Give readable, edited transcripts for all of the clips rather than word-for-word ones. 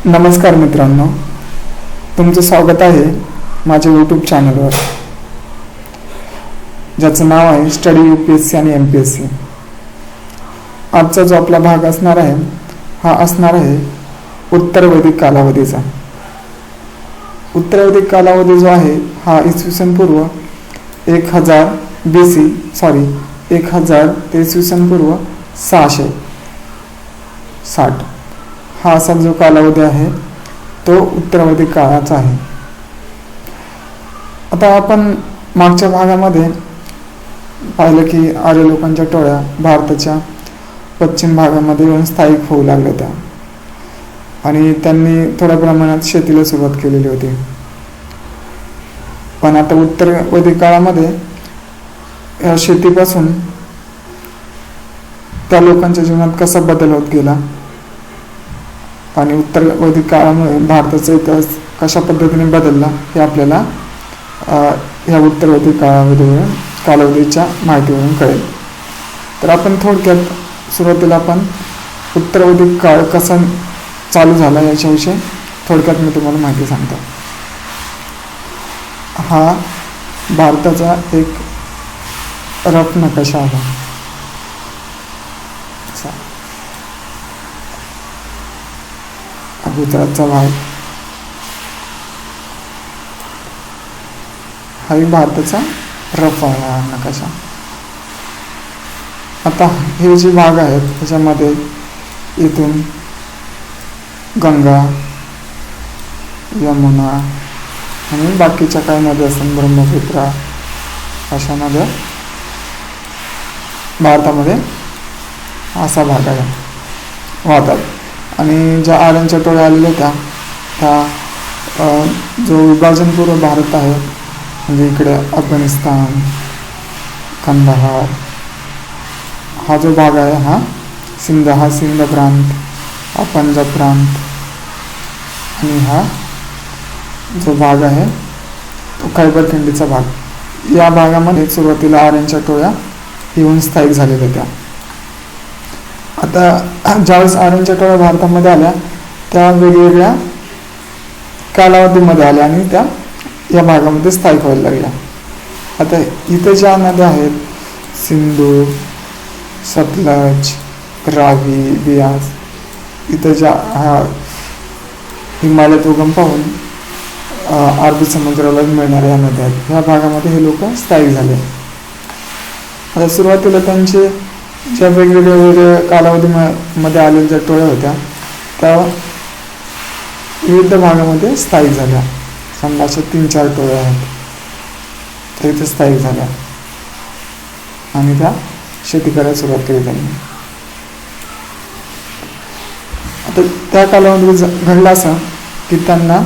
नमस्कार मित्रांनो, तुमचं स्वागत आहे माझ्या यूट्यूब चॅनलवर, ज्याचं नाव आहे स्टडी UPSC आणि MPSC. आजचा जो आपला भाग असणार आहे हा असणार आहे उत्तर वैदिक कालावधीचा. उत्तर वैदिक कालावधी जो आहे हा इसवी पूर्व 1000 BC 1000 ते इसवी पूर्व 660 हा असा जो कालावधी आहे तो उत्तर वैदिक काळाचा आहे. आता आपण मागच्या भागामध्ये पाहिलं की आर्य लोकांच्या टोळ्या भारताच्या पश्चिम भागामध्ये येऊन स्थायिक होऊ लागल्या होत्या आणि त्यांनी थोड्या प्रमाणात शेतीला सुरुवात केलेली होती. पण आता उत्तर वैदिक काळामध्ये या शेतीपासून त्या लोकांच्या जीवनात कसा बदल होत गेला आणि उत्तर वैदिक काळामुळे भारताचा इतिहास कशा पद्धतीने बदलला हे आपल्याला ह्या उत्तर वैदिक कालावधीच्या माहितीवरून कळेल. तर आपण थोडक्यात सुरुवातीला आपण उत्तर वैदिक काळ कसा चालू झाला याच्याविषयी थोडक्यात मी तुम्हाला माहिती सांगतो. हा भारताचा एक रफ नकाशा आहे. गुजरातचा भाग हाही भारताचा रफ आहे नकाशा. आता हे जे भाग आहेत त्याच्यामध्ये इथून गंगा, यमुना आणि बाकीच्या काही नद्या असतात, ब्रह्मपुत्रा, अशा नद्या भारतामध्ये असा भाग आहे वाहतात. आणि ज्या आर्यांच्या टोळ्या आलेल्या होत्या त्या जो विभाजनपूर्व भारत आहे म्हणजे इकडे अफगाणिस्तान, कंदाहार हा जो भाग आहे हा सिंध प्रांत, हा पंजाब प्रांत आणि हा जो भाग आहे तो खैबर खिंडीचा भाग. या भागामध्ये सुरुवातीला आर्यांच्या टोळ्या येऊन स्थायिक झालेल्या होत्या. आता ज्यावेळेस आर्यांच्या टोळ्या भारतामध्ये आल्या त्या वेगवेगळ्या कालावधीमध्ये आल्या आणि त्या या भागामध्ये स्थायिक व्हायला लागल्या. आता इथे ज्या नद्या आहेत सिंधू, सतलज, रावी, बियास, इथे ज्या हिमालयात उगम पाहून अरबी समुद्राला मिळणाऱ्या या नद्या आहेत, ह्या भागामध्ये हे लोक स्थायिक झाले. आता सुरुवातीला त्यांचे ज्या वेगवेगळ्या कालावधीमध्ये आलेल्या ज्या टोळ्या होत्या त्या विविध भागामध्ये स्थायिक झाल्या. समजा अशा 3-4 टोळ्या आहेत त्या इथे स्थायिक झाल्या आणि त्या शेती करायला सुरुवात केली त्यांनी. आता त्या कालावधीमध्ये घडलं असं की त्यांना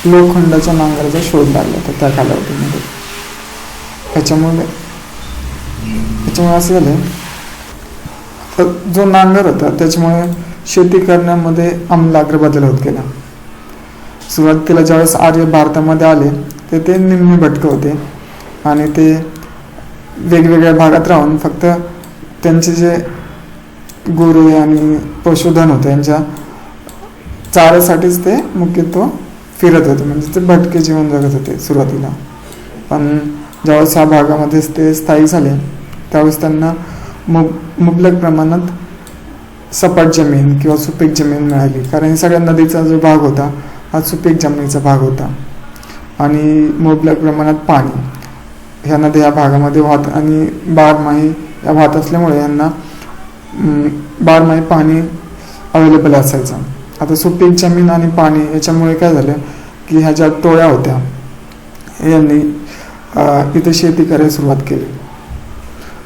लोखंडाच्या नांगराचा शोध लागला होता त्या कालावधीमध्ये. त्याच्यामुळे असं झालं तर जो नांगर होता त्याच्यामुळे शेती करण्यामध्ये आमूलाग्र बदल होत गेला. सुरुवातीला ज्यावेळेस आर्य भारतामध्ये आले ते निम्मे भटके होते आणि ते वेगवेगळ्या भागात राहून फक्त त्यांचे जे गुरे आणि पशुधन होते यांच्या चाऱ्यासाठीच ते मुख्यत्वे फिरत होते, म्हणजे ते भटके जीवन जगत होते सुरुवातीला. पण ज्यावेळेस ह्या भागामध्ये ते स्थायिक झाले त्यावेळेस त्यांना मुबलक प्रमाणात सपाट जमीन किंवा सुपीक जमीन मिळाली, कारण सगळ्या नदीचा जो भाग होता हा सुपीक जमिनीचा भाग होता आणि मुबलक प्रमाणात पाणी ह्या नद्या या भागामध्ये वाहत आणि बारमाही या वाहत असल्यामुळे यांना बारमाही पाणी अवेलेबल असायचं. आता सुपीक जमीन आणि पाणी याच्यामुळे काय झालं की ह्या ज्या टोळ्या होत्या यांनी इथे शेती करायला सुरुवात केली.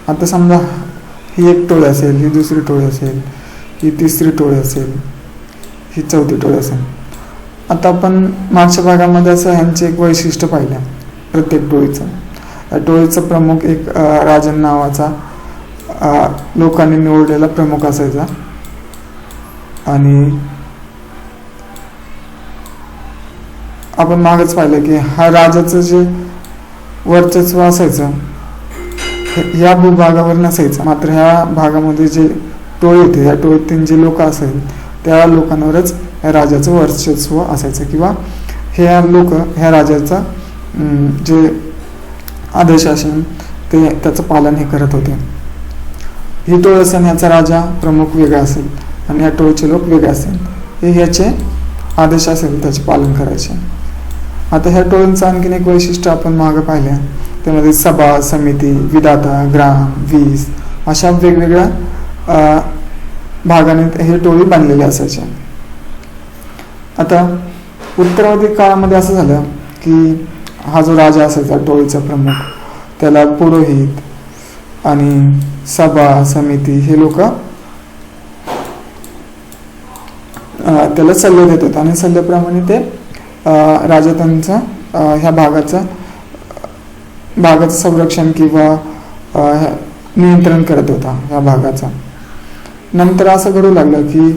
आता समजा ही एक टोळी असेल, ही दुसरी टोळी असेल, ही तिसरी टोळी असेल, ही चौथी टोळी असेल. आता आपण मागच्या भागामध्ये असं ह्यांचे एक वैशिष्ट्य पाहिलं प्रत्येक टोळीचं. या टोळीचा प्रमुख एक राजन नावाचा लोकांनी निवडलेला प्रमुख असायचा आणि आपण मागच पाहिलं की हा राजाचं जे वर्चस्व असायचं ह्या भूभागावर नसायचं. मात्र ह्या भागामध्ये जे टोळी होते या टोळीतील जे लोक असेल त्या लोकांवरच ह्या राजाचं वर्चस्व असायचं, किंवा ह्या लोक ह्या राजाचा जे आदेश असेल ते त्याचं पालन हे करत होते. ही टोळ असेल, ह्याचा राजा प्रमुख वेगळा असेल आणि ह्या टोळीचे लोक वेगळे असेल, हे ह्याचे आदेश असेल त्याचे पालन करायचे. आता ह्या टोळींचं आणखीन एक वैशिष्ट्य आपण मागं पाहिलं, त्यामध्ये सभा, समिती, विधाता, ग्राम, वीस अशा वेगवेगळ्या भागाने हे टोळी बांधलेली असायचे. आता उत्तरावधी काळामध्ये असं झालं की हा जो राजा असायचा टोळीचा प्रमुख, त्याला पुरोहित आणि सभा, समिती हे लोक त्याला सल्ले देत होते आणि सल्ल्याप्रमाणे ते राजा त्यांचा ह्या भागाचं संरक्षण किंवा नियंत्रण करत होता ह्या भागाचा. नंतर असं घडू लागलं की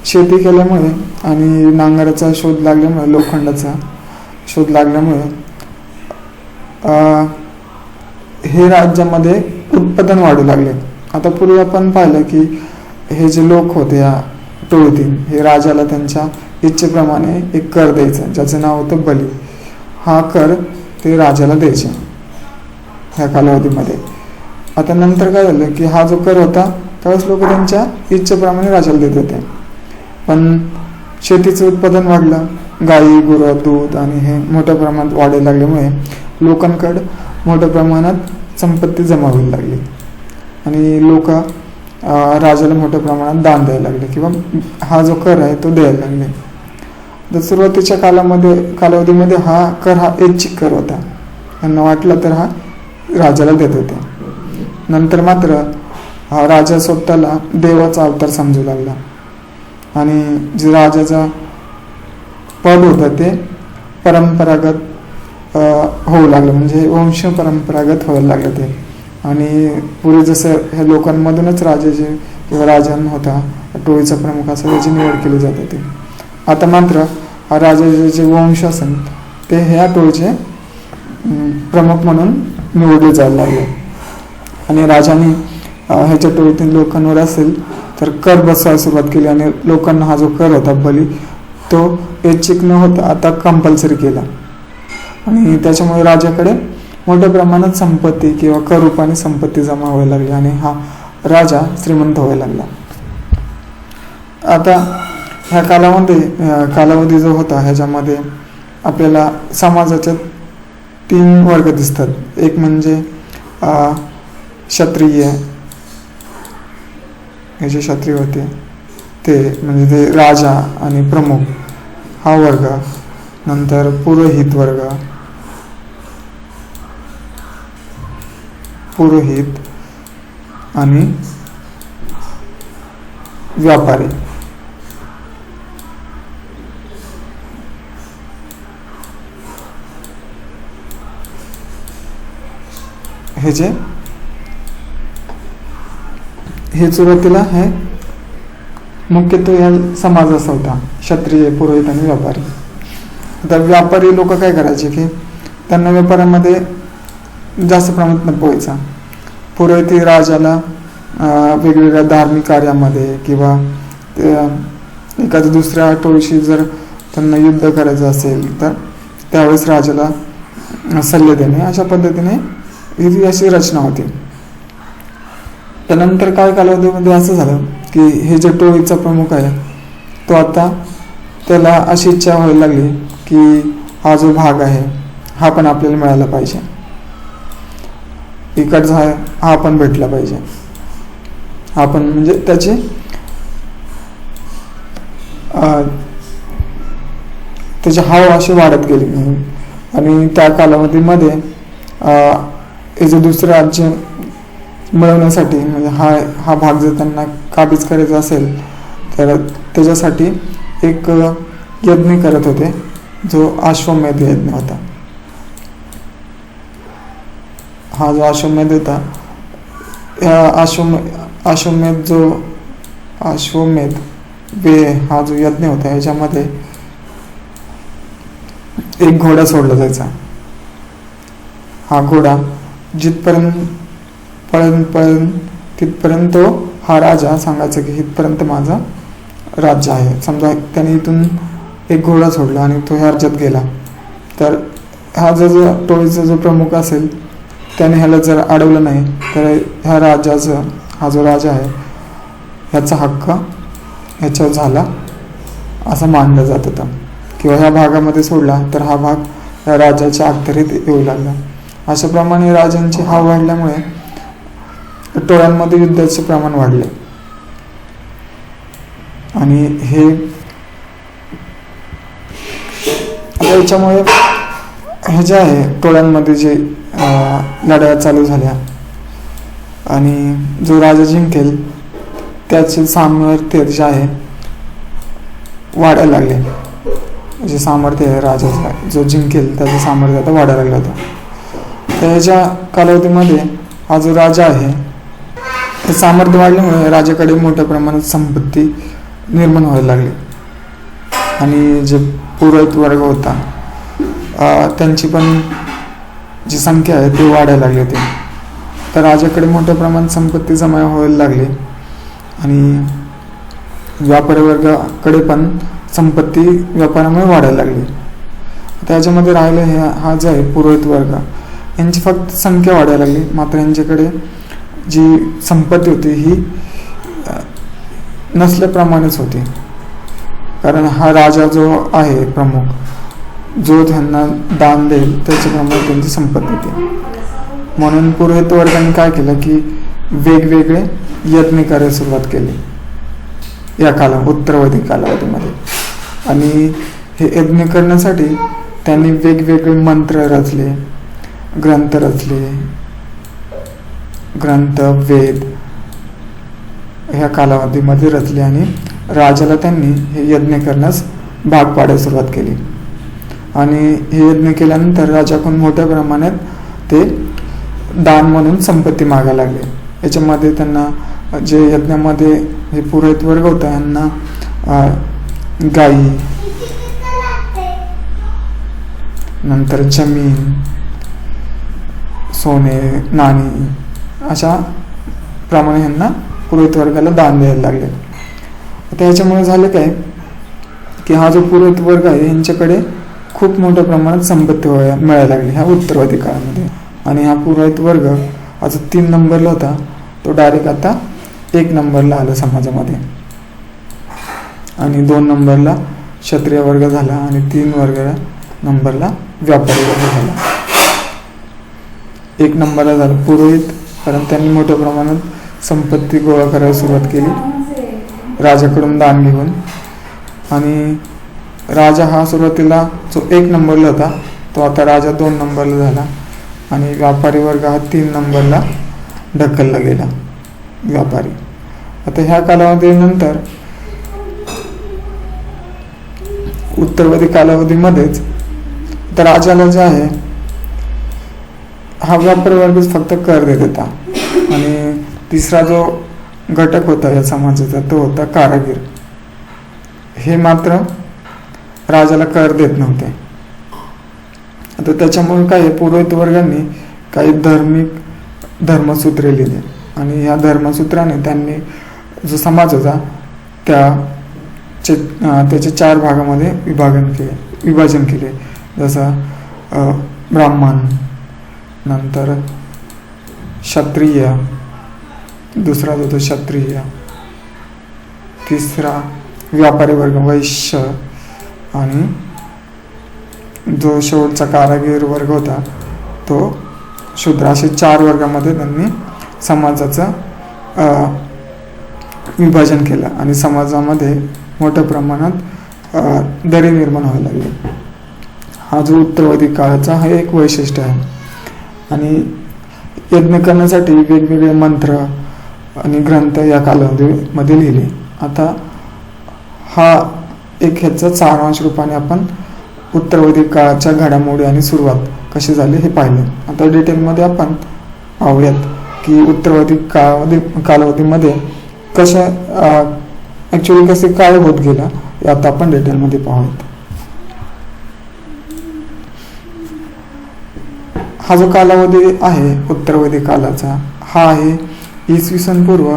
शेती केल्यामुळे आणि नांगराचा शोध लागल्यामुळे, लोखंडाचा शोध लागल्यामुळे हे राज्यामध्ये उत्पादन वाढू लागले. आता पूर्वी आपण पाहिलं की हे जे लोक होते या टोळीतील, हे राजाला त्यांच्या इच्छेप्रमाणे एक कर द्यायचं ज्याचं नाव होतं बली. हा कर ते राजाला द्यायचे ह्या कालावधीमध्ये. आता नंतर काय झालं की हा जो कर होता त्यावेळेस लोक त्यांच्या इच्छेप्रमाणे राजाला देत होते, पण शेतीचं उत्पादन वाढलं, गाई, गुरं, दूध आणि हे मोठ्या प्रमाणात वाढायला लागल्यामुळे लोकांकडे मोठ्या प्रमाणात संपत्ती जमा व्हायला लागली आणि लोक राजाला मोठ्या प्रमाणात दान द्यायला लागले किंवा हा जो कर आहे तो द्यायला लागले. तर सुरुवातीच्या कालावधीमध्ये हा कर हा ऐच्छिक कर होता, त्यांना वाटलं तर हा राजाला देत होते. नंतर मात्र हा राजा स्वतःला देवाचा अवतार समजू लागला आणि जे राजाचा पद होतं ते परंपरागत होऊ लागलं, म्हणजे वंश परंपरागत व्हायला लागलं ते. आणि पुढे जसं ह्या लोकांमधूनच राजाचे किंवा राजांना होता टोळीचा प्रमुख असं त्याची निवड केली जात होती. आता मात्र हा राजाचे जे वंश असेल ते ह्या टोळीचे प्रमुख म्हणून निवडले जायला लागले आणि राजाने ह्याच्या टोळीतील लोकांवर असेल तर कर बसवायला सुरुवात केली आणि लोकांना हा जो कर होता बली तो ऐच्छिक न होता आता कंपल्सरी केला आणि त्याच्यामुळे राजाकडे मोठ्या प्रमाणात संपत्ती किंवा कर रूपाने संपत्ती जमा व्हायला लागली आणि हा राजा श्रीमंत व्हायला लागला. आता ह्या कालावधी जो होता ह्याच्यामध्ये आपल्याला समाजाचे 3 वर्ग दिसतात. एक म्हणजे क्षत्रिय, हे जे क्षत्रिय होते ते म्हणजे ते राजा आणि प्रमुख हा वर्ग, नंतर पुरोहित वर्ग, आणि व्यापारी. हे सुरुवातीला हे मुख्यत्वे या समाजाचा होता, क्षत्रिय, पुरोहित आणि व्यापारी. आता व्यापारी लोक काय करायचे की त्यांना व्यापारामध्ये जास्त प्रमाणात नफा व्हायचा. पुरोहित राजाला वेगवेगळ्या धार्मिक कार्यामध्ये किंवा एखाद्या दुसऱ्या टोळीशी जर त्यांना युद्ध करायचं असेल तर त्यावेळेस राजाला सल्ले देणे, अशा पद्धतीने ही अशी रचना होती. त्यानंतर काय कालावधीमध्ये असं झालं की हे जे टोळीचा प्रमुख आहे तो आता त्याला अशी इच्छा व्हायला लागली की हा जो भाग आहे हा पण आपल्याला मिळाला पाहिजे, इकडचा हा पण भेटला पाहिजे, हा पण, म्हणजे त्याची हाव अशी वाढत गेली. आणि त्या कालावधीमध्ये हे जे दुसरं राज्य मिळवण्यासाठी, म्हणजे हा भाग जर त्यांना काबीज करायचा असेल तर त्याच्यासाठी एक यज्ञ करत होते जो अश्वमेध यज्ञ होता. हा जो अश्वमेध होता, अश्वमेध हा जो यज्ञ होता ह्याच्यामध्ये एक घोडा सोडला जायचा. हा घोडा जिथपर्यंत पळेल तिथपर्यंत हा राजा सांगायचा की इथपर्यंत माझा राज्य आहे. समजा त्याने इथून एक घोडा सोडला आणि तो ह्या राज्यात गेला, तर हा जो टोळीचा जो प्रमुख असेल त्याने ह्याला जर अडवलं नाही तर ह्या राज्याचं, हा जो राजा आहे ह्याचा हक्क ह्याच्यावर झाला असं मानलं जात होतं. किंवा ह्या भागामध्ये सोडला तर हा भाग या राजाच्या अखत्यारीत येऊ लागला. अशाप्रमाणे राजांची हाव वाढल्यामुळे टोळ्यांमध्ये युद्धाचे प्रमाण वाढले. आणि हे याच्यामुळे हे जे आहे टोळ्यांमध्ये जे लढाया चालू झाल्या आणि जो राजा जिंकेल त्याचे सामर्थ्य जे आहे वाढायला लागले. जे सामर्थ्य आहे राजाचा, जो जिंकेल त्याचं सामर्थ्य आता वाढायला लागलं होतं. तर ह्याच्या कालावधीमध्ये हा जो राजा आहे हे सामर्थ्य वाढल्यामुळे राजाकडे मोठ्या प्रमाणात संपत्ती निर्माण व्हायला लागली. आणि जे पुरोहित वर्ग होता त्यांची पण जी संख्या आहे ती वाढायला लागली होती. तर राजाकडे मोठ्या प्रमाणात संपत्ती जमा व्हायला लागली आणि व्यापारी वर्गाकडे पण संपत्ती व्यापारामुळे वाढायला लागली. त्याच्यामध्ये राहिलं हे हा जो आहे पुरोहित वर्ग, यांची फक्त संख्या वाढायला लागली, मात्र यांच्याकडे जी संपत्ती होती ही नसल्याप्रमाणेच होती. कारण हा राजा जो आहे प्रमुख, जो त्यांना दान देईल त्याच्याप्रमाणे त्यांची संपत्ती होती. म्हणून पुरोहित वर्गाने काय केलं की वेगवेगळे यज्ञ करायला सुरुवात केली या उत्तरावधी कालावधीमध्ये. आणि हे यज्ञ करण्यासाठी त्यांनी वेगवेगळे मंत्र रचले, ग्रंथ रचले, ग्रंथ वेद ह्या कालावधीमध्ये रचले आणि राजाला त्यांनी हे यज्ञ करण्यास भाग पाडायला सुरुवात केली. आणि हे यज्ञ केल्यानंतर राजाकडून मोठ्या प्रमाणात ते दान म्हणून संपत्ती मागायला लागले. याच्यामध्ये त्यांना जे यज्ञामध्ये हे पुरोहित वर्ग होता यांना गायी, नंतर जमीन, सोने, नाणी अशा प्रमाणे यांना पुरोहित वर्गाला दान द्यायला लागले. त्याच्यामुळे झालं काय की हा जो पुरोहित वर्ग आहे यांच्याकडे खूप मोठ्या प्रमाणात संपत्ती मिळायला लागली ह्या उत्तरावधी काळामध्ये. आणि हा पुरोहित वर्ग हा जो 3 नंबरला होता तो डायरेक्ट आता 1 नंबरला आला समाजामध्ये. आणि 2 नंबरला क्षत्रिय वर्ग झाला आणि 3 नंबरला व्यापारी वर्ग झाला. 1 नंबरला झाला पुरोहित, कारण त्यांनी मोठ्या प्रमाणात संपत्ती गोळा करायला सुरुवात केली राजाकडून दान घेऊन. आणि राजा हा सुरुवातीला जो 1 नंबरला होता तो आता राजा 2 नंबरला झाला. आणि व्यापारी वर्ग हा 3 नंबरला ढकलला गेला व्यापारी. आता ह्या कालावधीनंतर उत्तरावधी कालावधीमध्येच तर राजाला जे आहे हा व्यापारी वर्गच फक्त कर देत होता. आणि तिसरा जो घटक होता या समाजाचा तो होता कारागीर. हे मात्र राजाला कर देत नव्हते. आता त्याच्यामुळे काय पुरोहित वर्गांनी काही धर्मसूत्रे लिहिली आणि ह्या धर्मसूत्राने त्यांनी जो समाज होता त्याचे 4 भागामध्ये विभाजन केले. जसं ब्राह्मण, नंतर क्षत्रिय, दुसरा जो क्षत्रिय, तिसरा व्यापारी वर्ग वैश्य आणि जो शेवटचा कारागीर वर्ग होता तो शूद्र. असे 4 वर्गामध्ये त्यांनी समाजाचं विभाजन केलं आणि समाजामध्ये मोठ्या प्रमाणात दरी निर्माण व्हायला लागली. हा जो उत्तरावधी काळाचा हा एक वैशिष्ट्य आहे. आणि यज्ञ करण्यासाठी वेगवेगळे मंत्र आणि ग्रंथ या कालावधीमध्ये लिहिले. आता हा एक ह्याचा सारांश रूपाने आपण उत्तरावधी काळाच्या घडामोडी आणि सुरुवात कशी झाली हे पाहिलं. आता डिटेलमध्ये आपण पाहूयात की उत्तरावधी कालावधीमध्ये ॲक्च्युली कसे काय होत गेला हे आता आपण डिटेलमध्ये पाहूयात. हा जो कालावधी आहे उत्तरावधी कालाचा हा आहे इसवी सन पूर्व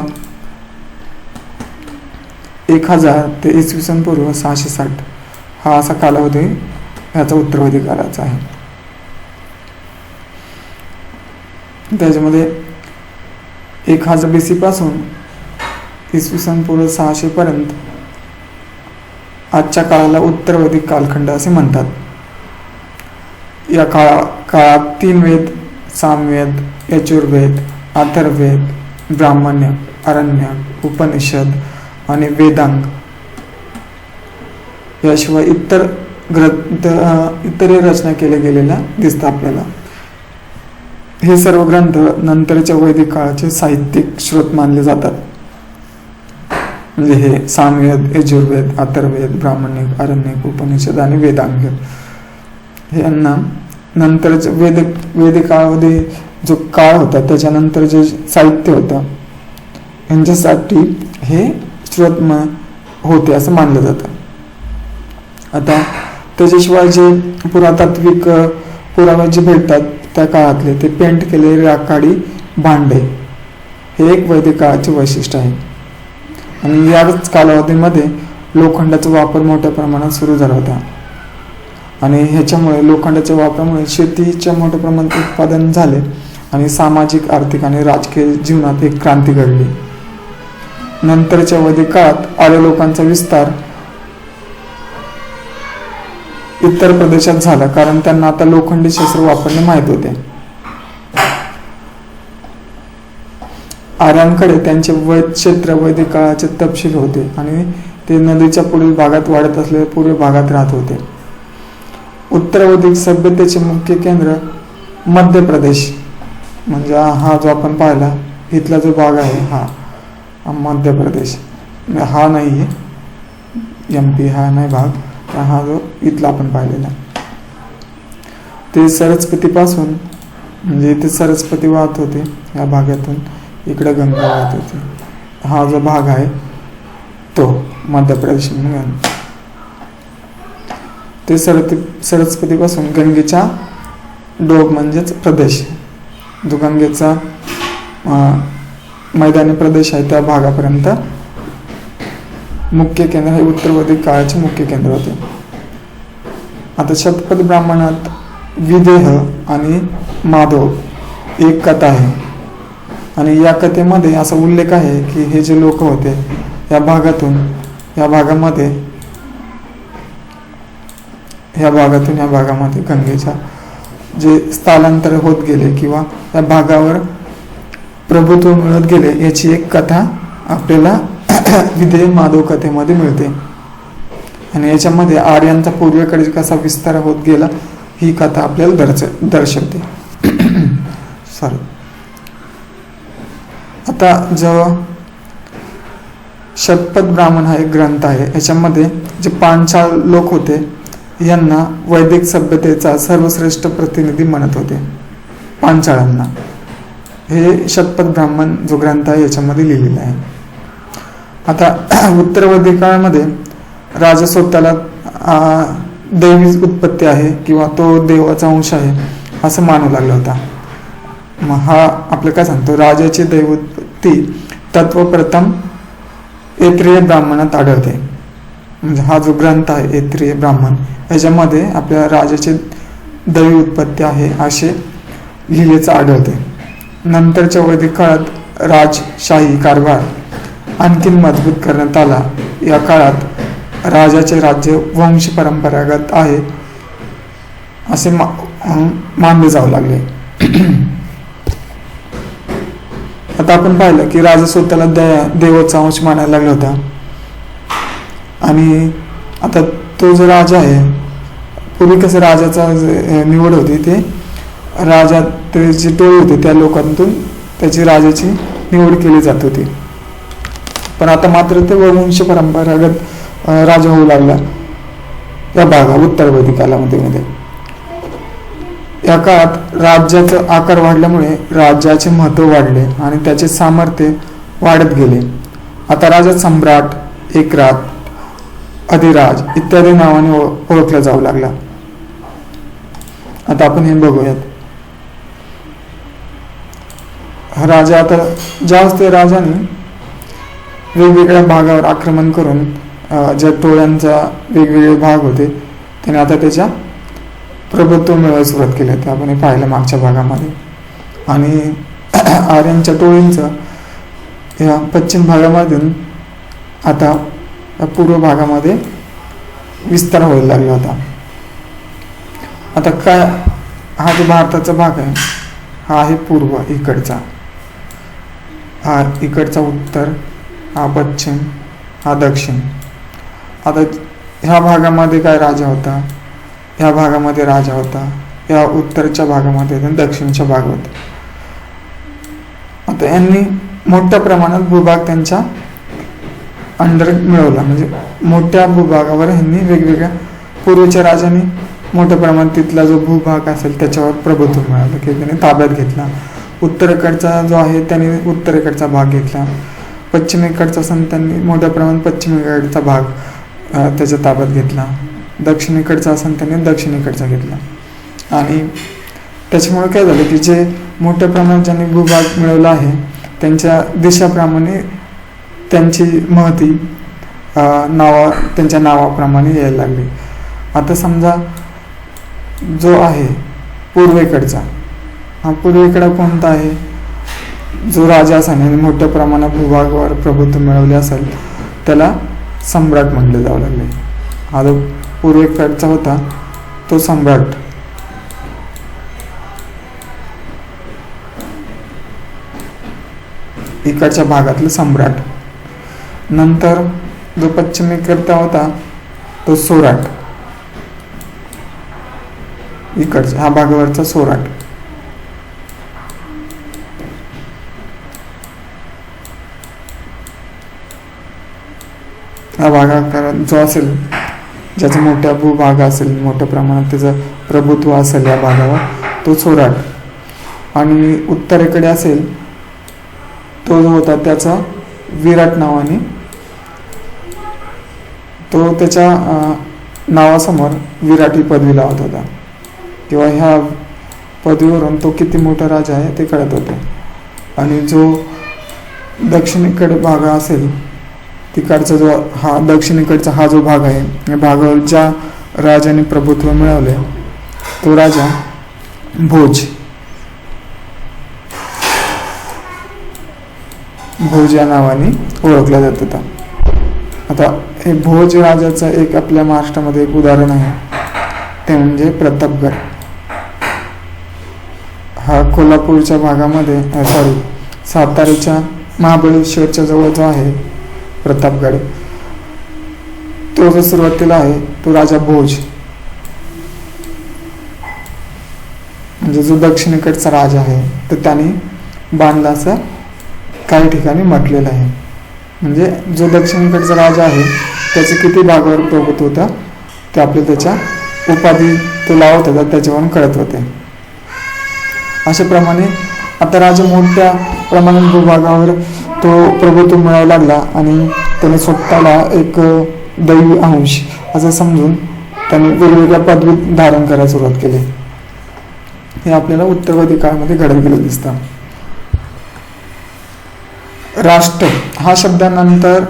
1000 ते इसवी सन पूर्व 660 हा असा कालावधी ह्याचा उत्तरवैदिक काळाचा आहे. त्याच्यामध्ये 1000 BC पासून इसवी सन पूर्व 600 पर्यंत आजच्या काळाला उत्तरवैदिक कालखंड असे म्हणतात. या काळात 3 वेद, सामवेद, यजुर्वेद, अथर्ववेद, ब्राह्मण्य, आरण्य, उपनिषद आणि वेदांग याशिवाय इतर ग्रंथ इतरही रचना केल्या गेलेल्या दिसतात आपल्याला. हे सर्व ग्रंथ नंतरच्या वैदिक काळाचे साहित्यिक स्रोत मानले जातात. म्हणजे हे सामवेद, यजुर्वेद, अथर्ववेद, ब्राह्मण्य, आरण्यक, उपनिषद आणि वेदांग हे यांना नंतरच वैदिक काळामध्ये जो काळ होता त्याच्यानंतर जे साहित्य होतं यांच्यासाठी हे स्रोत होते असं मानलं जातं. आता त्याच्याशिवाय जे पुरातात्विक पुरावे जे भेटतात त्या काळातले ते पेंट केलेले राखाडी भांडे हे एक वैदिक काळाचे वैशिष्ट्य आहे. आणि याच कालावधीमध्ये लोखंडाचा वापर मोठ्या प्रमाणात सुरू झाला होता आणि ह्याच्यामुळे लोखंडाच्या वापरामुळे शेतीच्या मोठ्या प्रमाणात उत्पादन झाले आणि सामाजिक, आर्थिक आणि राजकीय जीवनात एक क्रांती घडली. नंतरच्या वैदिक काळात आर्य लोकांचा विस्तार इतर प्रदेशात झाला कारण त्यांना आता लोखंडी शस्त्र वापरणे माहीत होते. आर्यांकडे त्यांचे क्षेत्र वैदिक काळाचे तपशील होते आणि ते नदीच्या पुढील भागात वाढत असलेल्या पूर्व भागात राहत होते. उत्तर वैदिक सभ्यतेचे मुख्य केंद्र मध्य प्रदेश म्हणजे हा जो आपण पाहिला इथला जो भाग आहे हा मध्य प्रदेश, हा नाही आहे MP, हा नाही भाग, हा जो इथला आपण पाहिलेला ते सरस्वतीपासून म्हणजे इथे सरस्वती वाहत होते या भागातून, इकडे गंगा वाहत होती. हा जो भाग आहे तो मध्य प्रदेश ते सरस्वतीपासून गंगेच्या डोब म्हणजेच प्रदेश जो गंगेचा मैदानी प्रदेश आहे त्या भागापर्यंत मुख्य केंद्र हे उत्तर वैदिक काळाचे मुख्य केंद्र होते. आता शतपथ ब्राह्मणात विदेह आणि माधव एक कथा आहे आणि या कथेमध्ये असा उल्लेख आहे की हे जे लोक होते या भागामध्ये गंगेच्या जे स्थलांतर होत गेले किंवा या भागावर प्रभुत्व मिळत गेले याची एक कथा आपल्याला विदेह माधव कथेमध्ये मिळते आणि याच्यामध्ये आर्यांचा पूर्वेकडे कसा विस्तार होत गेला ही कथा आपल्याला दर्शवते. सॉरी. आता जो शतपथ ब्राह्मण हा एक ग्रंथ आहे याच्यामध्ये जे पांचाळ लोक होते यांना वैदिक सभ्यतेचा सर्वश्रेष्ठ प्रतिनिधी म्हणत होते. पांचाळांना हे शतपथ ब्राह्मण जो ग्रंथ आहे याच्यामध्ये लिहिलेला आहे. आता उत्तर वैदिक काळामध्ये राजा स्वतःला दैवी उत्पत्ती आहे किंवा तो देवाचा अंश आहे असं मानू लागला होता. मग हा आपलं काय सांगतो राजाची दैवोत्पत्ती तत्वप्रथम ऐत्रेय ब्राह्मणात आढळते. म्हणजे हा जो ग्रंथ आहे ऐत्रेय ब्राह्मण याच्यामध्ये आपल्या राजाची दैवी उत्पत्ती आहे असे लिहिलेचं आढळते. नंतरच्या वैदिक काळात राजशाही कारभार आणखीन मजबूत करण्यात आला. या काळात राजाचे राज्य वंश परंपरागत आहे असे मानले जाऊ लागले. आता आपण पाहिलं की राजा स्वतःला देवाचा अंश मानायला लागला होता आणि आता तो जो राजा आहे पूर्वी कसं राजाचा निवड होती ते राजा ते जे टोळी होते त्या लोकांतून त्याची राजाची निवड केली जात होती. पण आता मात्र ते वंश परंपरागत राजा होऊ लागला या भागात उत्तर वैदिक कालामध्ये. या काळात राज्याचा आकार वाढल्यामुळे राज्याचे महत्त्व वाढले आणि त्याचे सामर्थ्य वाढत गेले. आता राजा सम्राट, एकरात, अधिराज इत्यादी नावाने ओळखला जाऊ लागला. आता आपण हे बघूयात. राजा आता ज्यावेळेस ते राजाने वेगवेगळ्या भागावर आक्रमण करून ज्या टोळ्यांचा वेगवेगळे भाग होते त्याने आता त्याच्या प्रभुत्व मिळवायला सुरुवात केली होती. आपण हे पाहिलं मागच्या भागामध्ये. आणि आर्यांच्या टोळींचं या पश्चिम भागामधून आता पूर्व भागामध्ये विस्तार व्हायला लागला होता. आता काय, हा जो भारताचा भाग आहे हा आहे पूर्व इकडचा, हा इकडचा उत्तर, हा पश्चिम, हा दक्षिण. आता ह्या भागामध्ये काय राजा होता, ह्या भागामध्ये राजा होता, या उत्तरच्या भागामध्ये दक्षिणच्या भाग होता. आता यांनी मोठ्या प्रमाणात भूभाग त्यांच्या अंडर मिळवला. म्हणजे मोठ्या भूभागावर ह्यांनी वेगवेगळ्या पूर्वीच्या राजांनी मोठ्या प्रमाणात तिथला जो भूभाग असेल त्याच्यावर प्रभुत्व मिळालं की त्याने ताब्यात घेतला. उत्तरेकडचा जो आहे त्याने उत्तरेकडचा भाग घेतला. पश्चिमेकडचा संतांनी मोठ्या प्रमाणात पश्चिमेकडचा भाग त्याच्या ताब्यात घेतला. दक्षिणेकडचा संतांनी दक्षिणेकडचा घेतला. आणि त्याच्यामुळे काय झालं की जे मोठ्या प्रमाणात ज्यांनी भूभाग मिळवला आहे त्यांच्या देशाप्रमाणे त्यांची महती त्यांच्या नावाप्रमाणे यायला लागली. आता समजा जो आहे पूर्वेकडचा, हा पूर्वेकडा कोणता आहे, जो राजा असेल आणि मोठ्या प्रमाणात भूभागावर प्रभुत्व मिळवले असेल त्याला सम्राट म्हटले जाऊ लागले. हा जो पूर्वेकडचा होता तो सम्राट. इकडच्या भागातलं सम्राट. नंतर जो पश्चिमेकडचा होता तो सोराट, इकडच्या हा भागावरचा सोराट. हा भागाकार जो असेल, ज्याचा मोठ्या भूभाग असेल, मोठ्या प्रमाणात त्याचं प्रभुत्व असेल या भागावर, तो सोराट. आणि उत्तरेकडे असेल तो जो होता त्याचा विराट नावाने, तो त्याच्या नावासमोर विराट ही पदवी लावत होता किंवा ह्या पदवीवरून तो किती मोठा राजा आहे ते कळत होते. आणि जो दक्षिणेकडे भाग असेल तिकडचा जो हा दक्षिणेकडचा हा जो भाग आहे, या भागावर ज्या राजाने प्रभुत्व मिळवले तो राजा भोज या नावाने ओळखला जात होता. आता हे भोज राजाचं एक आपल्या महाराष्ट्रामध्ये एक उदाहरण आहे, ते म्हणजे प्रतापगड. हा कोल्हापूरच्या भागामध्ये साताऱ्याच्या महाबळेश्वरच्या जवळ जो आहे प्रतापगड, तो जो सुरुवातीला आहे तो राजा भोज, म्हणजे जो दक्षिणेकडचा राजा आहे तर त्याने बांधला असं काही ठिकाणी म्हटलेलं आहे. म्हणजे जो दक्षिणेकडचा राजा आहे त्याचे किती भागावर प्रभुत्व होता ते आपल्याला त्याच्या उपाधी तो लावत होता त्याच्यावरून कळत होते. अशाप्रमाणे आता राजा मोठ्या प्रमाणात भूभागावर तो प्रभुत्व मिळावं लागला आणि त्याने स्वतःला एक दैवी अंश असं समजून त्याने वेगवेगळ्या पदवी धारण करायला सुरुवात केली. हे आपल्याला उत्तरवादी काळामध्ये घडत गेलं दिसतं. राष्ट्र हा शब्दानंतर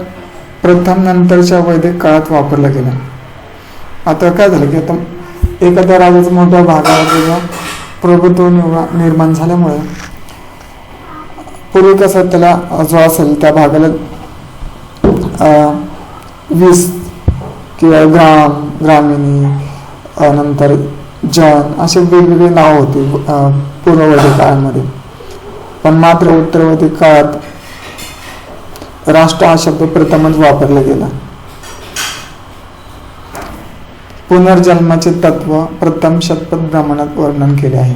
प्रथम नंतरच्या वैदिक काळात वापरला गेला. आता काय झालं की आता एखाद्या राजाचा मोठ्या भागावर प्रभुत्व निर्माण झाल्यामुळे पूर्वी कसं त्याला जो असेल त्या भागाला 20 किंवा ग्रामिणी, नंतर जन असे वेगवेगळे नाव होते पूर्ववैदिक काळामध्ये. पण मात्र उत्तरवैदिक काळात राष्ट्र हा शब्द प्रथमच वापरला गेला. पुनर्जन्माचे तत्व प्रथम शतपथ ब्राह्मणात वर्णन केले आहे.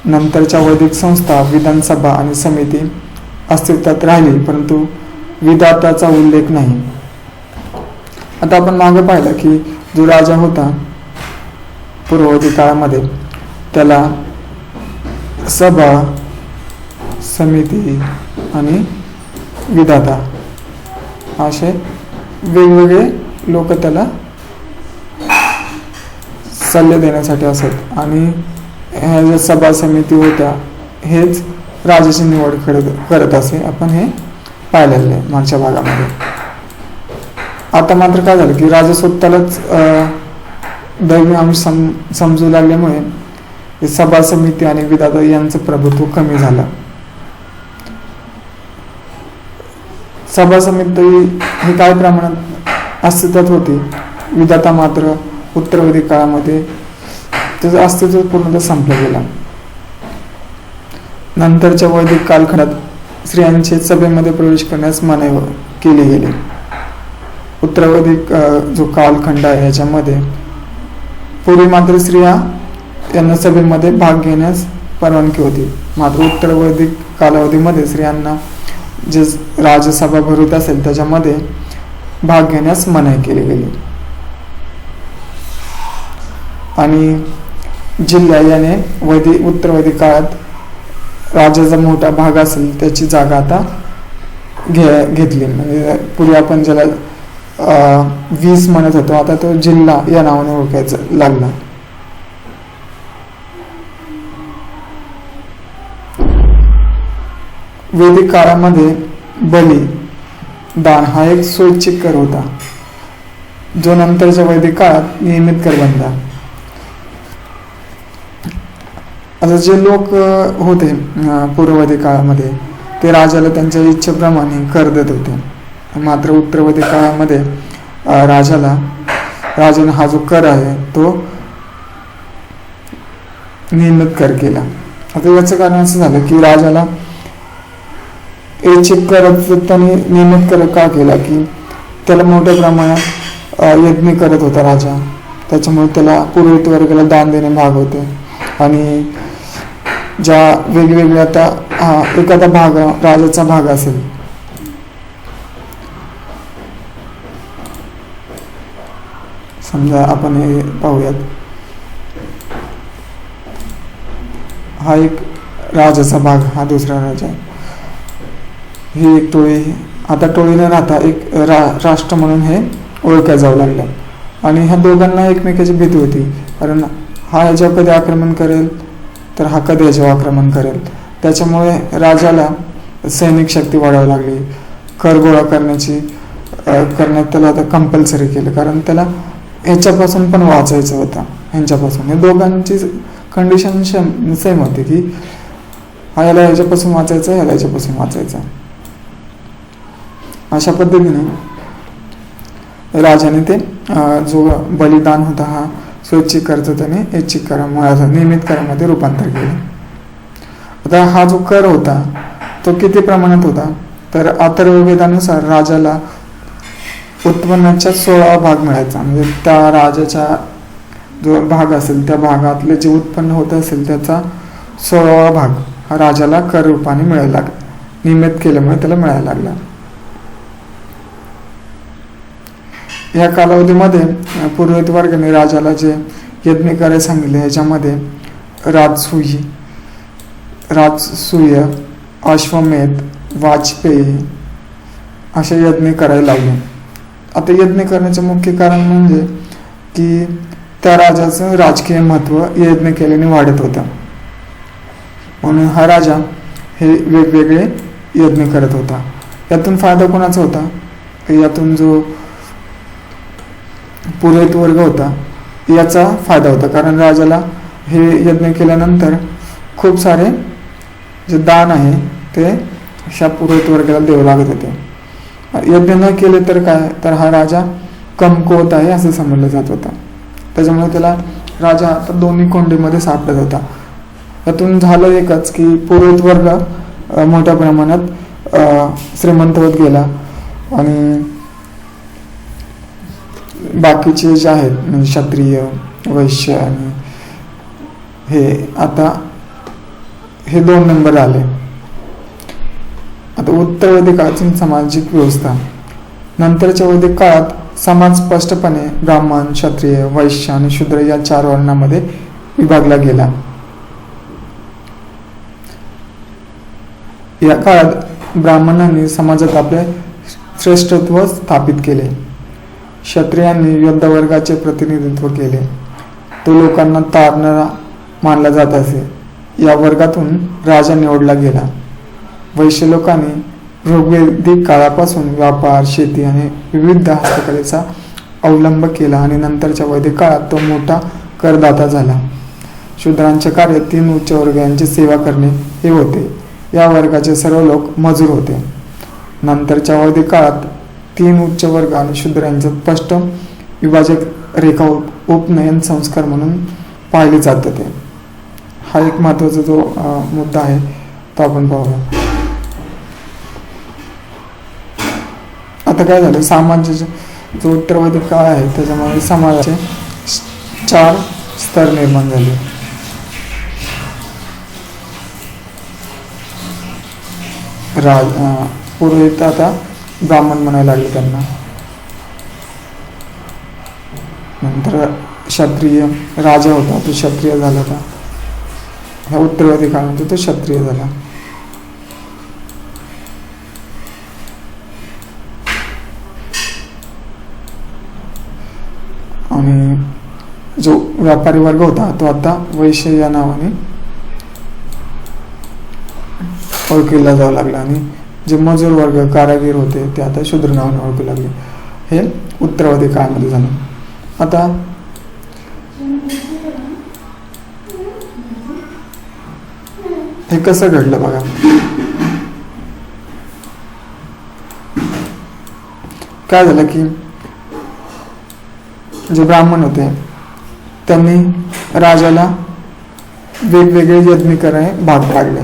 नंतरच्या वैदिक संस्था, विधानसभा आणि समिती अस्तित्वात राहिली, परंतु विधाताचा उल्लेख नाही. आता आपण मागे पाहिलं की जो राजा होता पूर्ववैदिक काळामध्ये त्याला सभा, समिती आणि विधाता असे वेगवेगळे लोक त्याला सल्ले देण्यासाठी असत. आणि ह्या ज्या सभा समिती होत्या हेच राजाची निवड करत असे आपण हे पाहिलेलं आहे मागच्या भागामध्ये. आता मात्र काय झालं की राजा स्वतःलाच दैवी अंश समजू लागल्यामुळे सभा समिती आणि विधाता यांचं प्रभुत्व कमी झालं. सभा समिती ही काही प्रमाणात अस्तित्वात होती, विधाता मात्र उत्तरावधी काळामध्ये त्याचं अस्तित्व पूर्णतः संपलं गेलं. नंतरच्या वैदिक कालखंडात स्त्रियांचे सभेमध्ये प्रवेश करण्यास मनाई केले गेले. उत्तरावधिक जो कालखंड आहे याच्यामध्ये पूर्वी मात्र स्त्रिया यांना सभेमध्ये भाग घेण्यास परवानगी होती, मात्र उत्तरावधिक कालावधीमध्ये स्त्रियांना जे राजसभा भरवत असेल त्याच्यामध्ये भाग घेण्यास मनाई केली गेली. आणि जिल्हा याने उत्तरावधिक काळात राजाचा मोठा भाग असेल त्याची जागा आता घेतली. म्हणजे पूर्वी आपण ज्याला 20 म्हणत होतो, आता तो जिल्हा या नावाने ओळखायचा लागला. वैदिक काळामध्ये बली दान हा एक स्वैच्छिक कर होता, जो नंतरच्या वैदिक काळात नियमित कर बनला. आता जे लोक होते पूर्ववैदिक काळामध्ये ते राजाला त्यांच्या इच्छेप्रमाणे कर देत होते, मात्र उत्तरवैदिक काळामध्ये राजाने हा जो कर आहे तो नियमित कर केला. आता याचं कारण असं झालं की राजाला ऐच्छिक कर त्याने नियमित कर का केला की त्याला मोठ्या प्रमाणात यज्ञ करत होता राजा, त्याच्यामुळे त्याला पुरोहित वर्गाला दान देणे भाग होते. आणि ज्या वेगवेगळ्या आता एखादा भाग राजाचा भाग असेल, समजा आपण हे पाहूयात, हा एक राजाचा भाग, हा दुसरा राजा, ही एक टोळी, आता टोळी न राहता एक राष्ट्र म्हणून हे ओळखले जाऊ लागलं. आणि ह्या दोघांना एकमेकाची भीती होती, कारण हा ह्याच्यावर कधी आक्रमण करेल तर हा कधी ह्याच्यावर आक्रमण करेल. त्याच्यामुळे राजाला सैनिक शक्ती वाढवावी लागली, कर गोळा करण्यात त्याला आता कंपल्सरी केलं, कारण त्याला ह्याच्यापासून पण वाचायचं होतं, ह्यांच्यापासून. हे दोघांची कंडिशन सेम होती की हा याला ह्याच्यापासून वाचायचं, ह्याला ह्याच्यापासून वाचायचं. अशा पद्धतीने राजाने ते जो बलिदान होता हा स्वैच्छिक करतो त्याने ऐच्छिक करामध्ये, नियमित करामध्ये रूपांतर केलं. आता हा जो कर होता तो किती प्रमाणात होता, तर अथर्ववेदानुसार राजाला उत्पन्नाच्या 16 भाग मिळायचा. म्हणजे त्या राजाच्या जो भाग असेल त्या भागातले जे उत्पन्न होत असेल त्याचा 16वा भाग हा राजाला कर रूपाने मिळायला लागला, नियमित केल्यामुळे त्याला मिळायला लागला. या कालावधीमध्ये पुरोहित वर्गाने राजाला जे यज्ञ करायला सांगितले ह्याच्यामध्ये राजसूय, अश्वमेध, वाजपेयी असे यज्ञ करायला लागले. आता यज्ञ करण्याचे मुख्य कारण म्हणजे की त्या राजाचं राजकीय महत्त्व यज्ञ केल्याने वाढत होतं, म्हणून हा राजा हे वेगवेगळे यज्ञ करत होता. यातून फायदा कोणाचा होता, यातून जो पुरोहित वर्ग होता याचा फायदा होता, कारण राजाला हे यज्ञ केल्यानंतर खूप सारे जे दान आहे ते अशा पुरोहित वर्गाला द्यावं लागत होते. यज्ञ न केले तर काय, तर हा राजा कमकुवत आहे असं समजलं जात होता. त्याच्यामुळे त्याला राजा आता दोन्ही कोंडीमध्ये सापडत होता. यातून झालं एकच की पुरोहित वर्ग मोठ्या प्रमाणात श्रीमंत होत गेला आणि बाकीचे जे आहेत म्हणजे क्षत्रिय, वैश्य आणि हे 2 नंबर आले. आता उत्तर वैदिक काळातील सामाजिक व्यवस्था. नंतरच्या वैदिक काळात समाज स्पष्टपणे ब्राह्मण, क्षत्रिय, वैश्य आणि शूद्र या 4 वर्णामध्ये विभागला गेला. या काळात ब्राह्मणांनी समाजात आपले श्रेष्ठत्व स्थापित केले, क्षत्रियांनी योद्धावर्गाचे प्रतिनिधित्व केले, तो लोकांना तारणारा मानला जात असे. या वर्गातून राजा निवडला गेला. वैश्य लोकांनी ऋग्वेदिक काळापासून व्यापार, शेती आणि विविध हस्तकलेचा अवलंब केला आणि नंतरच्या वैदिक काळात तो मोठा करदाता झाला. शूद्रांचे कार्य 3 उच्च वर्गांची सेवा करणे हे होते. या वर्गाचे सर्व लोक मजूर होते. नंतरच्या वैदिक काळात 3 उच्च वर्ग आणि शूद्र यांचे स्पष्ट विभाजक रेखा उपनयन संस्कार म्हणून पाहिले जात होते. हा एक महत्त्वाचा जो मुद्दा आहे तो आपण पाहूया. आता काय झालं, सामाजिक जो उत्तर वैदिक काळ आहे त्याच्यामध्ये समाजाचे 4 स्तर निर्माण झाले. पुरोहित आता ब्राह्मण म्हणायला लागले त्यांना. नंतर क्षत्रिय राजा होता तो क्षत्रिय झाला होता. ह्या उत्तरवैदिक काळामध्ये तो क्षत्रिय झाला. आणि जो व्यापारी वर्ग होता तो आता वैश्य या नावाने ओळखला जाऊ लागला आणि जे मजूर वर्ग कारागीर होते ते आता शूद्र नावाने ओळखू लागले. हे उत्तरवैदिक काळामध्ये झालं. आता हे कसं घडलं बघा. काय झालं की जे ब्राह्मण होते त्यांनी राजाला वेगवेगळे यज्ञ करायला भाग पाडले.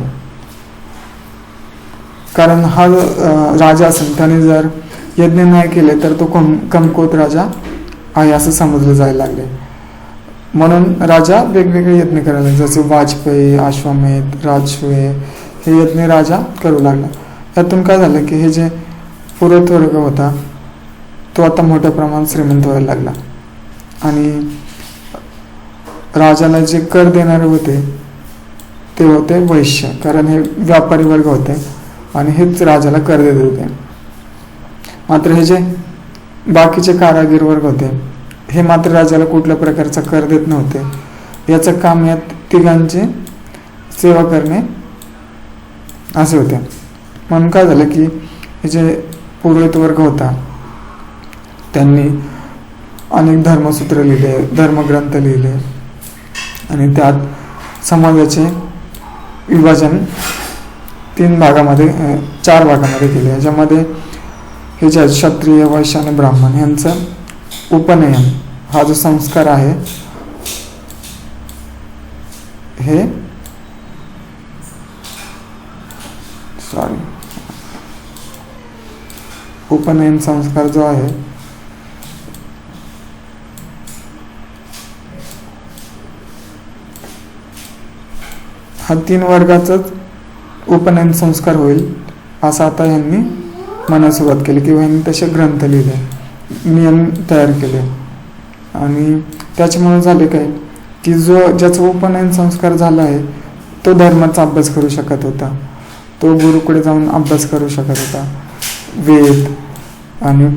कारण हा राजा असेल त्याने जर यज्ञ नाही केले तर तो कमकुवत राजा आहे असं समजलं जायला लागले. म्हणून राजा वेगवेगळे यज्ञ करायला, जसे वाजपेयी, अश्वमेध, राजसूय हे यज्ञ राजा करू लागला. यातून काय झालं की हे जे पुरोहित वर्ग होता तो आता मोठ्या प्रमाणात श्रीमंत व्हायला लागला आणि राजाला जे कर देणारे होते ते होते वैश्य, कारण हे व्यापारी वर्ग होते आणि हेच राजाला कर देत होते. मात्र हे जे बाकीचे कारागीर वर्ग होते हे मात्र राजाला कुठल्या प्रकारचा कर देत नव्हते. याचं काम या तिघांची सेवा करणे असे होते. म्हणून काय झालं की हे जे पुरोहित वर्ग होता त्यांनी अनेक धर्मसूत्र लिहिले, धर्मग्रंथ लिहिले आणि त्यात समाजाचे विभाजन 4 भागामध्ये केले. याच्यामध्ये हे जे क्षत्रिय, वैश्य आणि ब्राह्मण यांचं उपनयन हा जो संस्कार आहे हे उपनयन संस्कार जो आहे हा 3 वर्गाचाच उपनयन संस्कार होईल असं आता यांनी म्हणायला सुरुवात केली किंवा यांनी तसे ग्रंथ लिहिले, नियम तयार केले. आणि त्याच्यामुळे झाले काय की ज्याचा उपनयन संस्कार झाला आहे तो धर्माचा अभ्यास करू शकत होता, तो गुरुकडे जाऊन अभ्यास करू शकत होता. वेद आणि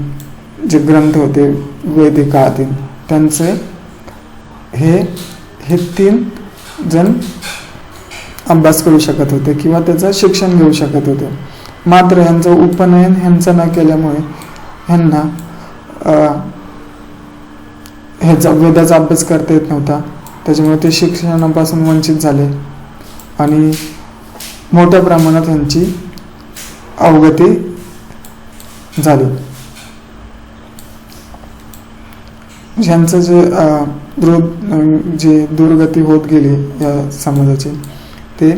जे ग्रंथ होते वैदिक काळातील त्यांचे हे 3 जण अभ्यास करू शकत होते किंवा त्याचं शिक्षण घेऊ शकत होते. मात्र यांचं उपनयन ह्यांचं न केल्यामुळे ह्यांना ह्याचा वेदाचा अभ्यास करता येत नव्हता. त्याच्यामुळे ते शिक्षणापासून वंचित झाले आणि मोठ्या प्रमाणात यांची अवगती झाली. ज्यांचं जे दुर्गती होत गेली या समाजाची ते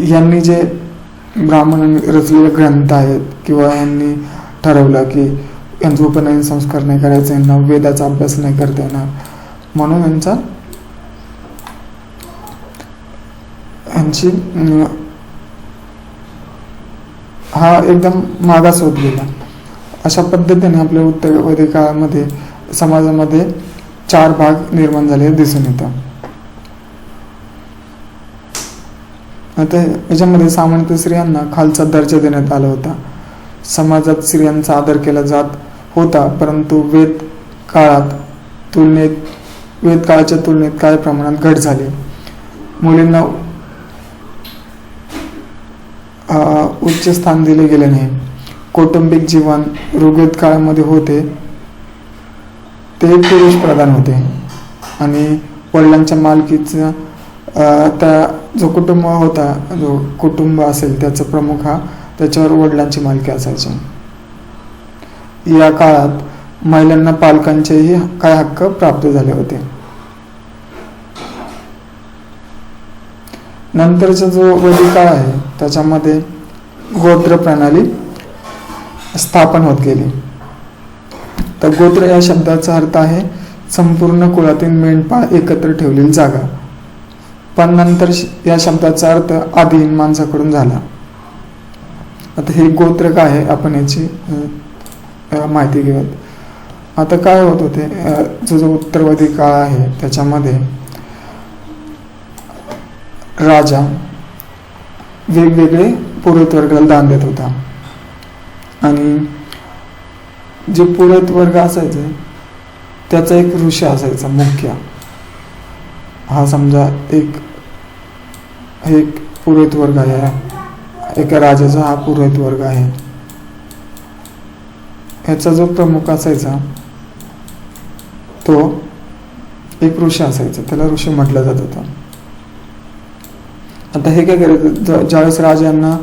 यांनी जे ब्राह्मणांनी रचलेले ग्रंथ आहेत किंवा यांनी ठरवलं की यांचं उपनयन संस्कार नाही करायचं, यांना वेदाचा अभ्यास नाही करता येणार, म्हणून यांची हा एकदम मागास होत गेला. अशा पद्धतीने आपल्या उत्तर वैदिक काळामध्ये समाजामध्ये 4 भाग निर्माण झालेले दिसून येतात. आता याच्यामध्ये सामान्यतः स्त्रियांना खालचा दर्जा देण्यात आला होता. समाजात स्त्रियांचा आदर केला जात होता, परंतु वेद काळाच्या तुलनेत काही प्रमाणात घट झाली. मुलींना उच्च स्थान दिले गेले नाही. कौटुंबिक जीवन ऋग्वेद काळामध्ये होते ते पुरुष प्रधान होते आणि वडिलांच्या मालकीचा त्या जो कुटुंब होता, जो कुटुंब असेल त्याचा प्रमुख हा त्याच्यावर वडिलांची मालकी असायची. या काळात महिलांना पालकांचेही काही हक्क प्राप्त झाले होते. नंतरचा जो वैदिक काळ आहे त्याच्यामध्ये गोत्र प्रणाली स्थापन होत गेली. तर गोत्र या शब्दाचा अर्थ आहे संपूर्ण कुळातील मेंढपाळ एकत्र ठेवलेली जागा. पण नंतर या शब्दाचा अर्थ आदिहीन माणसाकडून झाला. आता हे गोत्र काय आहे आपण याची माहिती घेऊयात. आता काय होत होते, जो उत्तरवैदिक काळ आहे त्याच्यामध्ये राजा वेगवेगळे पुरोहित वर्गाला दान देत होता आणि जे पुरोहित वर्ग असायचे त्याचा एक ऋषी असायचा मुख्य. हा समजा एक पुरोहित वर्ग आहे, एका राजाचा हा पुरोहित वर्ग आहे. ह्याचा जो प्रमुख असायचा तो एक ऋषी असायचा, त्याला ऋषी म्हटलं जात होतं. आता हे काय करायचं, ज्यावेळेस राजांना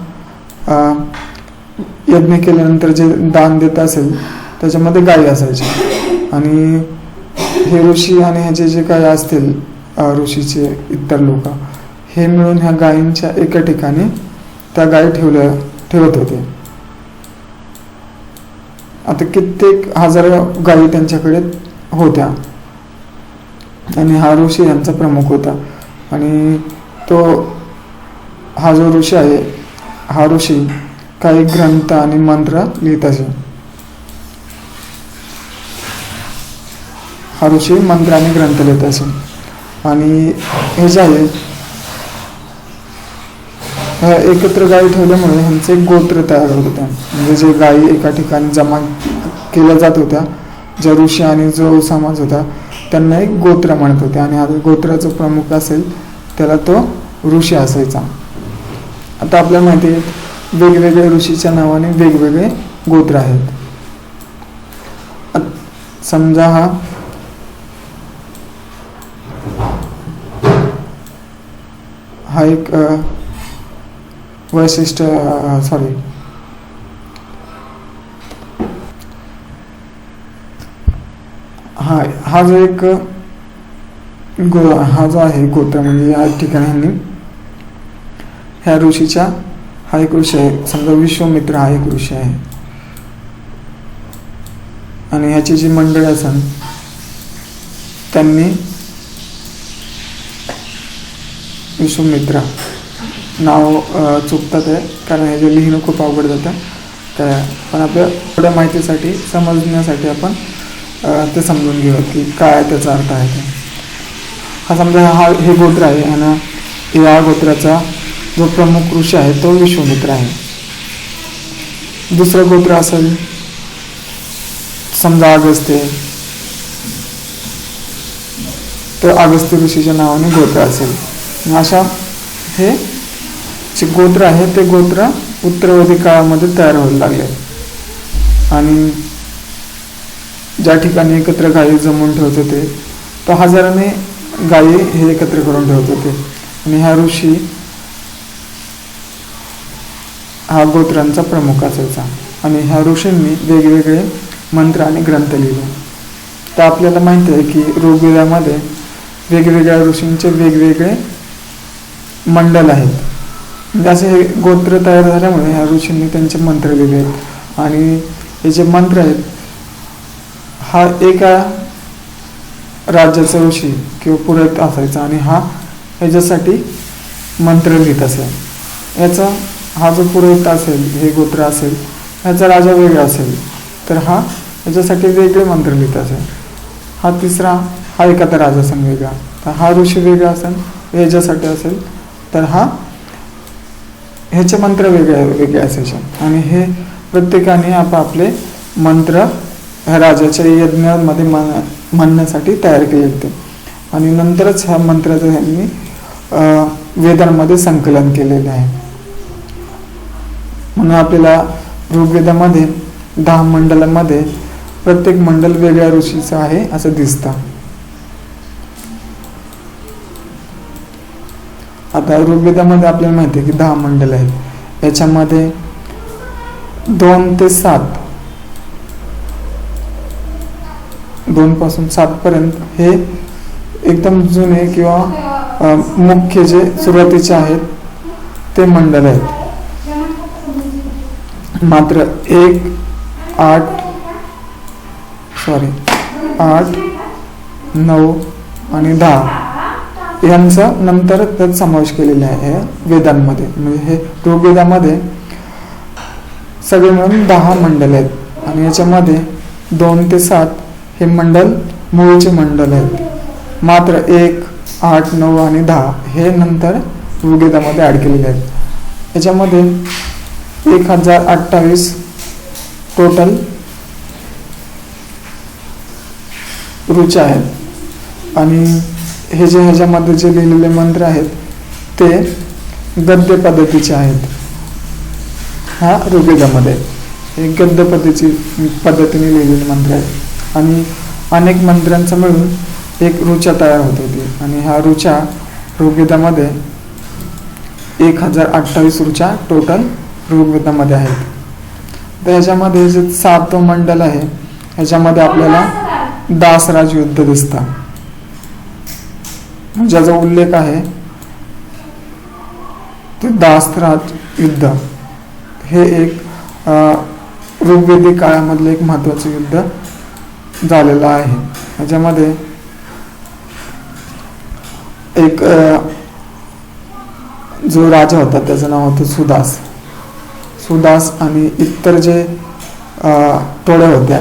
यज्ञ केल्यानंतर जे दान देत असेल त्याच्यामध्ये गायी असायची आणि हे ऋषी आणि ह्याचे जे काही असतील ऋषीचे इतर लोक हे मिळून ह्या गायींच्या एका ठिकाणी त्या गायी ठेवत होते. आता कित्येक हजार गायी त्यांच्याकडे होत्या आणि हा ऋषी यांचा प्रमुख होता आणि हा जो ऋषी आहे हा ऋषी काही ग्रंथ आणि मंत्र लिहित असे. हा ऋषी मंत्र आणि ग्रंथ लिहित असे आणि हे जे आहे एकत्र गायी ठेवल्यामुळे ह्यांचे एक गोत्र तयार होत होते. म्हणजे जे गायी एका ठिकाणी जमा केल्या जात होत्या, ज्या ऋषी आणि जो समाज होता त्यांना एक गोत्र म्हणत होते आणि हा गोत्राचा प्रमुख असेल त्याला तो ऋषी असायचा. आता आपल्याला माहिती आहे वेगवेगळ्या ऋषीच्या नावाने वेगवेगळे गोत्र आहेत. समजा हा एक वैशिष्ट्य हा जो एक हा जो आहे गोत्र म्हणजे या ठिकाणी ह्या ऋषीच्या हा एक ऋषी आहे. समजा विश्वामित्र हा एक ऋषी आहे आणि ह्याची जी मंडळी असेल त्यांनी विश्वामित्र नाव चुकतात आहे कारण हे जे लिहिणं खूप अवघड जातं काय, पण आपल्या थोड्या माहितीसाठी समजण्यासाठी आपण ते समजून घेऊया की काय त्याचा अर्थ आहे. हा समजा हे गोत्र आहे आणि या गोत्राचा जो प्रमुख ऋषी आहे तो विश्वामित्र आहे. दुसरं गोत्र असेल समजा अगस्त्य, तर अगस्त्य ऋषीच्या नावाने गोत्र असेल. अशा हे जे गोत्र आहे ते गोत्र उत्तरवैदिक काळामध्ये तयार व्हायला लागले आणि ज्या ठिकाणी एकत्र गायी जमवून ठेवत होते तर हजाराने गायी हे एकत्र करून ठेवत होते आणि ह्या ऋषी हा गोत्रांचा प्रमुख असायचा आणि ह्या ऋषींनी वेगवेगळे मंत्र आणि ग्रंथ लिहिले. तर आपल्याला माहिती आहे की ऋग्वेदामध्ये वेगवेगळ्या ऋषींचे वेगवेगळे मंडल आहेत. म्हणजे असे हे गोत्र तयार झाल्यामुळे ह्या ऋषींनी त्यांचे मंत्र लिहिले आहेत आणि हे जे मंत्र आहेत हा एका राज्याचा ऋषी किंवा पुरोहित असायचा आणि हा ह्याच्यासाठी मंत्र लिहित असेल. हा जो पुरोहित असेल हे गोत्र असेल ह्याचा राजा वेगळा असेल तर हा ह्याच्यासाठी वेगळे मंत्र लिहित असेल. हा तिसरा हा एखादा राजा असेल वेगळा, तर हा ऋषी वेगळा असेल ह्याच्यासाठी असेल तर ह्याचे मंत्र वेगळे असायचे आणि हे प्रत्येकाने आपापले मंत्र ह्या राजाच्या यज्ञामध्ये म्हणण्यासाठी तयार केले होते आणि नंतरच ह्या मंत्राचं त्यांनी वेदांमध्ये संकलन केलेलं आहे. म्हणून आपल्याला ऋग्वेदामध्ये 10 मंडलामध्ये प्रत्येक मंडल वेगळ्या ऋषीचं आहे असं दिसतं. आता ऋग्वेदामध्ये आपल्याला माहिती आहे की 10 मंडल आहेत. याच्यामध्ये 2 ते 7, 2 पासून 7 पर्यंत हे एकदम जुने किंवा मुख्य जे सुरुवातीचे आहेत ते मंडल आहेत. मात्र 8, 9 आणि 10 यांचा नंतर त्यात समावेश केलेला आहे वेदांमध्ये. म्हणजे हे ऋग्वेदामध्ये सगळे मिळून 10 मंडल आहेत आणि याच्यामध्ये 2 ते 7 हे मंडल मूळचे मंडल आहेत. मात्र 1, 8, 9 आणि 10 हे नंतर ऋग्वेदामध्ये ॲड केलेले आहेत. याच्यामध्ये 1028 टोटल ऋचा आहेत आणि हे जे ह्याच्यामध्ये जे लिहिलेले मंत्र आहेत ते गद्य पद्धतीचे आहेत. हा ऋग्वेदामध्ये हे गद्य पद्धतीने लिहिलेले मंत्र आहेत आणि अनेक मंत्रांचं मिळून एक ऋचा तयार होत होती आणि हा ऋचा ऋग्वेदामध्ये 1028 ऋचा टोटल ऋग्वेदामध्ये आहेत. तर ह्याच्यामध्ये जे 7 मंडल आहे ह्याच्यामध्ये आपल्याला दासराज युद्ध दिसतं, ज्याचा उल्लेख आहे ते दासराज युद्ध. हे एक ऋग्वेदिक काळामधलं एक महत्त्वाचं युद्ध झालेलं आहे. ह्याच्यामध्ये एक जो राजा होता त्याचं नाव होतं सुदास आणि इतर जे टोळ्या होत्या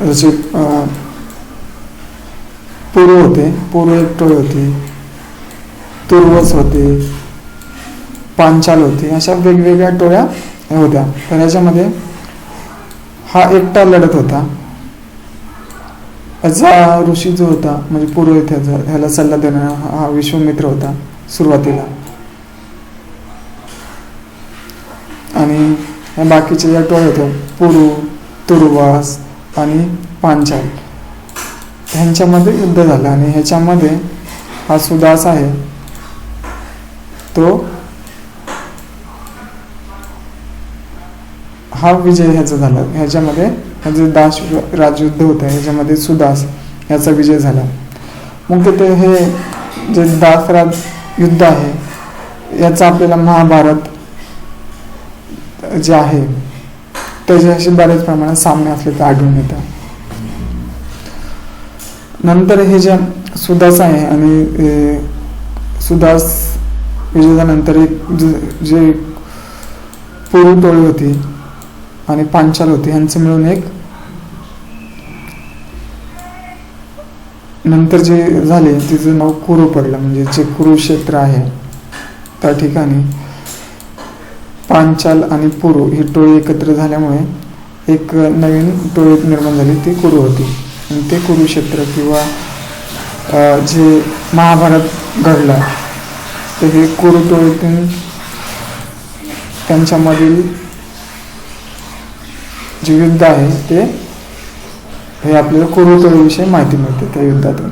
जसे पूर्व एक टोळी होती, तुर्वस होते, पांचाल होते, अशा वेगवेगळ्या टोळ्या होत्या. तर याच्यामध्ये हा एकटा लढत होता. याचा ऋषी जो होता म्हणजे पुरोहित ह्याला सल्ला देणारा हा विश्वामित्र होता सुरुवातीला. आणि बाकीचे ज्या टोळ्या होत्या पुरु, तुर्वास आणि पांचाल ह्यांच्यामध्ये युद्ध झालं आणि ह्याच्यामध्ये हा सुदास आहे तो हा विजय ह्याचा झाला. ह्याच्यामध्ये जे दास राजयुद्ध होतं ह्याच्यामध्ये सुदास ह्याचा विजय झाला. मग ते हे जे दासराज युद्ध आहे याचा आपल्याला महाभारत जे आहे त्याच्याशी बऱ्याच प्रमाणात साम्य असले तर आढळून येतं. नंतर हे जे सुदास आहे आणि सुदास विजयानंतर एक जे पुरु टोळी होती आणि पांचाल होती ह्यांचं मिळून एक नंतर जे झाले तिचं नाव कुरु पडलं. म्हणजे जे कुरुक्षेत्र आहे त्या ठिकाणी पांचाल आणि पुरु ही टोळी एकत्र झाल्यामुळे एक नवीन टोळी निर्माण झाली, ती कुरु होती. आणि ते कुरुक्षेत्र किंवा जे महाभारत घडलं तर हे कुरु टोळीतून त्यांच्यामधील जे युद्ध आहे ते हे आपल्याला कुरु टोळीविषयी माहिती मिळते त्या युद्धातून.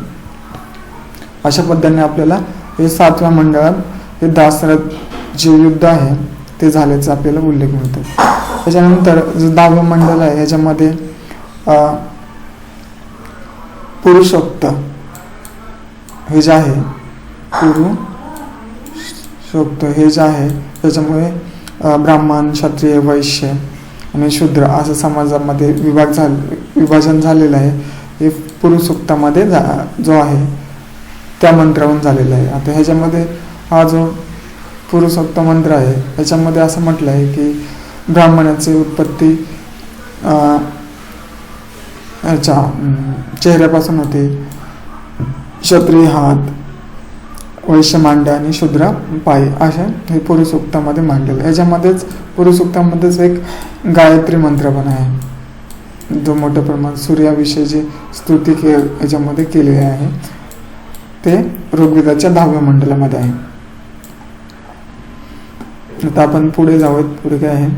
अशा पद्धतीने आपल्याला हे 7व्या मंडळात हे दासराज जे युद्ध आहे ते झाल्याचा आपल्याला उल्लेख मिळतो. त्याच्यानंतर जे 10वं मंडळ आहे ह्याच्यामध्ये पुरुषोक्त हे जे आहे पुरुषोक्त हे जे आहे त्याच्यामुळे ब्राह्मण, क्षत्रिय, वैश्य आणि शूद्र असं समाजामध्ये विभाजन झालेलं आहे. हे पुरुषोक्तामध्ये जो आहे त्या मंत्रावरून झालेला आहे. आता ह्याच्यामध्ये हा जो पुरुषोक्त मंत्र आहे ह्याच्यामध्ये असं म्हटलं आहे की ब्राह्मणाची उत्पत्ती ह्याच्या चेहऱ्यापासून होते, क्षत्रिय हात, वैश्य मांड्या आणि शूद्र पाय अशा हे पुरुषोक्तामध्ये मांडलेलं. ह्याच्यामध्येच पुरुषोक्तामध्येच एक गायत्री मंत्र पण आहे जो मोठ्या प्रमाणात सूर्याविषयी स्तुती ह्याच्यामध्ये केलेली आहे. ते ऋग्वेदाच्या 10व्या मंडलामध्ये आहे. आता आपण पुढे जाऊयात. पुढे काय आहे